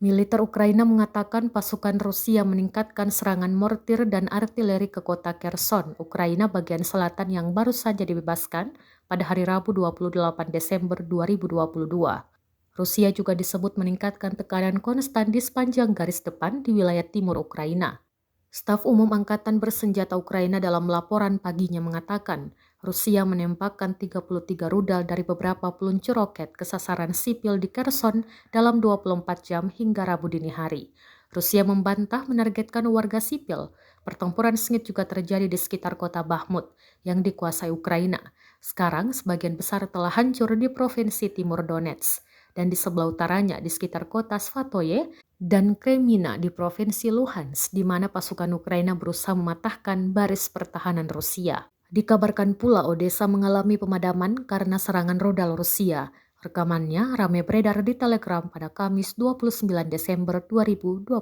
Militer Ukraina mengatakan pasukan Rusia meningkatkan serangan mortir dan artileri ke kota Kherson, Ukraina bagian selatan yang baru saja dibebaskan pada hari Rabu 28 Desember 2022. Rusia juga disebut meningkatkan tekanan konstan di sepanjang garis depan di wilayah timur Ukraina. Staf Umum Angkatan Bersenjata Ukraina dalam laporan paginya mengatakan, Rusia menembakkan 33 rudal dari beberapa peluncur roket ke sasaran sipil di Kherson dalam 24 jam hingga Rabu dini hari. Rusia membantah menargetkan warga sipil. Pertempuran sengit juga terjadi di sekitar kota Bakhmut yang dikuasai Ukraina. Sekarang sebagian besar telah hancur di provinsi Timur Donetsk dan di sebelah utaranya di sekitar kota Svatoye dan Kremina di provinsi Luhansk, di mana pasukan Ukraina berusaha mematahkan baris pertahanan Rusia. Dikabarkan pula Odessa mengalami pemadaman karena serangan rudal Rusia. Rekamannya ramai beredar di Telegram pada Kamis 29 Desember 2022.